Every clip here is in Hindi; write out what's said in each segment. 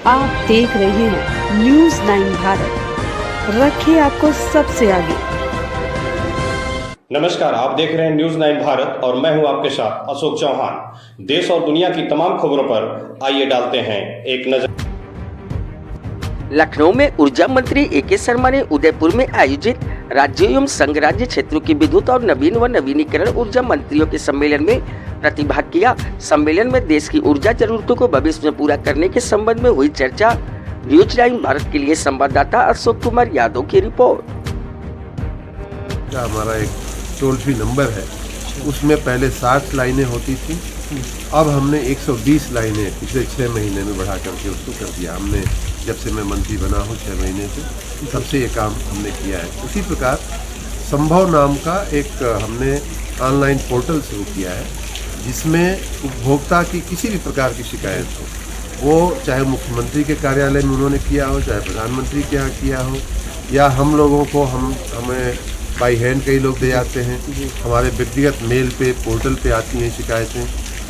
आप देख रहे हैं न्यूज़ 9 भारत, रखिए आपको सबसे आगे। नमस्कार, आप देख रहे हैं न्यूज़ 9 भारत और मैं हूं आपके साथ अशोक चौहान। देश और दुनिया की तमाम खबरों पर आइए डालते हैं एक नजर। लखनऊ में ऊर्जा मंत्री ए.के. शर्मा ने उदयपुर में आयोजित राज्य एवं संघ राज्य क्षेत्रों की विद्युत और नवीन व नवीनीकरण ऊर्जा मंत्रियों के सम्मेलन में प्रतिभाग किया। सम्मेलन में देश की ऊर्जा जरूरतों को भविष्य में पूरा करने के संबंध में हुई चर्चा। न्यूज़ 9 भारत के लिए संवाददाता अशोक कुमार यादव की रिपोर्ट। हमारा एक टोल फ्री नंबर है, उसमें पहले 60 लाइनें होती थी, अब हमने 120 लाइनें पिछले 6 महीने में बढ़ा करके उसको कर दिया। हमने जब से मैं मंत्री बना हूँ 6 महीने से, तब से ये काम हमने किया है। उसी प्रकार संभव नाम का एक हमने ऑनलाइन पोर्टल शुरू किया है, जिसमें उपभोक्ता की किसी भी प्रकार की शिकायत हो, वो चाहे मुख्यमंत्री के कार्यालय में उन्होंने किया हो, चाहे प्रधानमंत्री के यहाँ किया हो, या हम लोगों को हमें बाई हैंड कई लोग दे जाते हैं, हमारे व्यक्तिगत मेल पे पोर्टल पे आती हैं शिकायतें,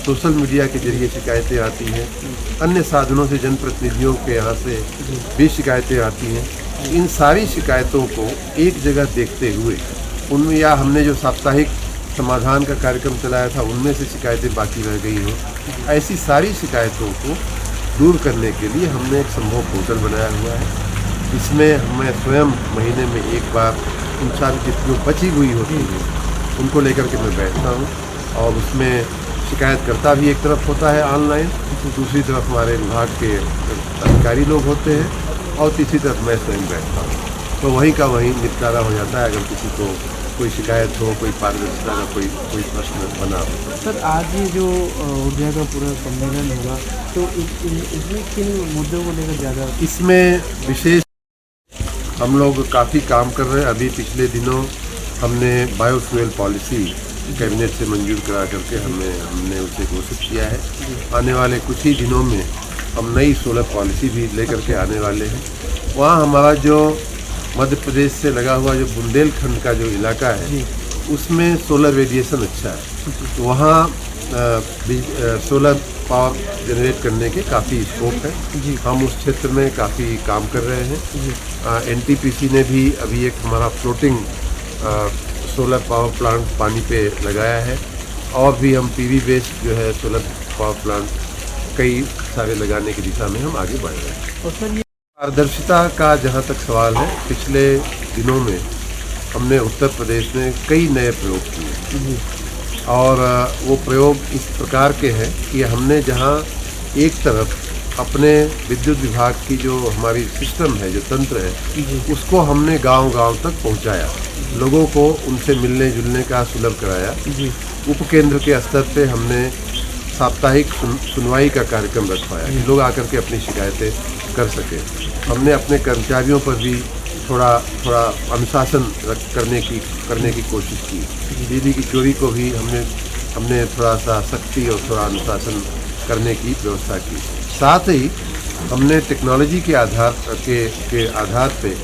सोशल मीडिया के जरिए शिकायतें आती हैं, अन्य साधनों से जनप्रतिनिधियों के यहाँ से भी शिकायतें आती हैं। इन सारी शिकायतों को एक जगह देखते हुए उनमें, या हमने जो साप्ताहिक समाधान का कार्यक्रम चलाया था उनमें से शिकायतें बाकी रह गई हों, ऐसी सारी शिकायतों को दूर करने के लिए हमने एक संभव पोर्टल बनाया हुआ है। इसमें हमें स्वयं महीने में एक बार उन सारी जितनी बची हुई होती है उनको लेकर के मैं बैठता हूँ, और उसमें शिकायतकर्ता भी एक तरफ होता है ऑनलाइन, दूसरी तरफ हमारे विभाग के अधिकारी लोग होते हैं, और तीसरी तरफ मैं स्वयं बैठता हूँ। तो वहीं का वहीं निपटारा हो जाता है। अगर किसी को कोई शिकायत हो, कोई पारदर्शिता का कोई प्रश्न बना हो। सर, आज ये जो ऊर्जा का पूरा सम्मेलन होगा, तो इसमें किन मुद्दों को लेकर ज़्यादा? इसमें विशेष हम लोग काफ़ी काम कर रहे हैं। अभी पिछले दिनों हमने बायोफ्यूल पॉलिसी कैबिनेट से मंजूर करा करके हमने उसे घोषित किया है। आने वाले कुछ ही दिनों में हम नई सोलर पॉलिसी भी लेकर के आने वाले हैं। वहाँ हमारा जो मध्य प्रदेश से लगा हुआ जो बुंदेलखंड का जो इलाका है, उसमें सोलर रेडिएशन अच्छा है, तो वहाँ सोलर पावर जनरेट करने के काफ़ी स्कोप है। हम उस क्षेत्र में काफ़ी काम कर रहे हैं। एनटीपीसी ने भी अभी एक हमारा फ्लोटिंग सोलर पावर प्लांट पानी पे लगाया है, और भी हम पीवी बेस्ड जो है सोलर पावर प्लांट कई सारे लगाने की दिशा में हम आगे बढ़ रहे हैं। और सर, ये पारदर्शिता का जहाँ तक सवाल है, पिछले दिनों में हमने उत्तर प्रदेश में कई नए प्रयोग किए, और वो प्रयोग इस प्रकार के हैं कि हमने जहाँ एक तरफ अपने विद्युत विभाग की जो हमारी सिस्टम है, जो तंत्र है, उसको हमने गांव-गांव तक पहुंचाया, लोगों को उनसे मिलने जुलने का सुलभ कराया। उपकेंद्र के स्तर पे हमने साप्ताहिक सुनवाई का कार्यक्रम रखवाया कि लोग आकर के अपनी शिकायतें कर सकें। हमने अपने कर्मचारियों पर भी थोड़ा अनुशासन करने की कोशिश की। बिजली की चोरी को भी हमने थोड़ा सा सख्ती और थोड़ा अनुशासन करने की व्यवस्था की। साथ ही हमने टेक्नोलॉजी के आधार पे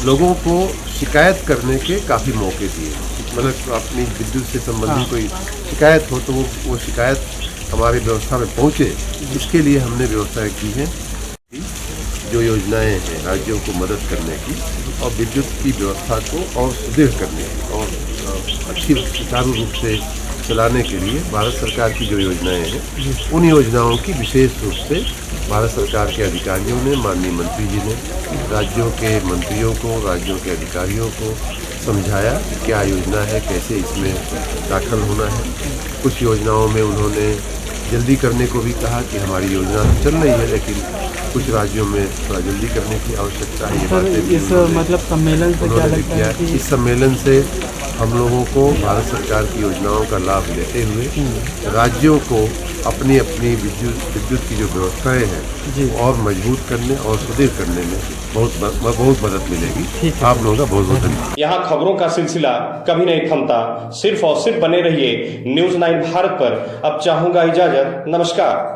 लोगों को शिकायत करने के काफ़ी मौके दिए। मतलब अपनी विद्युत से संबंधित कोई शिकायत हो तो वो शिकायत हमारी व्यवस्था में पहुँचे, इसके लिए हमने व्यवस्थाएं की हैं। जो योजनाएं हैं राज्यों को मदद करने की और विद्युत की व्यवस्था को और सुदृढ़ करने की और अच्छी सुचारू रूप से चलाने के लिए भारत सरकार की जो योजनाएं हैं, उन योजनाओं की विशेष रूप से भारत सरकार के अधिकारियों ने, माननीय मंत्री जी ने राज्यों के मंत्रियों को, राज्यों के अधिकारियों को समझाया कि क्या योजना है, कैसे इसमें दाखिल होना है। कुछ योजनाओं में उन्होंने जल्दी करने को भी कहा कि हमारी योजना तो चल रही है, लेकिन कुछ राज्यों में थोड़ा जल्दी करने की आवश्यकता है। ये बातें इस मतलब सम्मेलन से क्या लगता है कि इस सम्मेलन से हम लोगों को भारत सरकार की योजनाओं का लाभ लेते हुए राज्यों को अपनी विद्युत की जो व्यवस्थाएं हैं और मजबूत करने और सुदृढ़ करने में बहुत मदद मिलेगी। आप लोगों का बहुत बहुत धन्यवाद। यहाँ खबरों का सिलसिला कभी नहीं थमता, सिर्फ और सिर्फ बने रहिए न्यूज़ 9 भारत पर। अब चाहूंगा इजाजत, नमस्कार।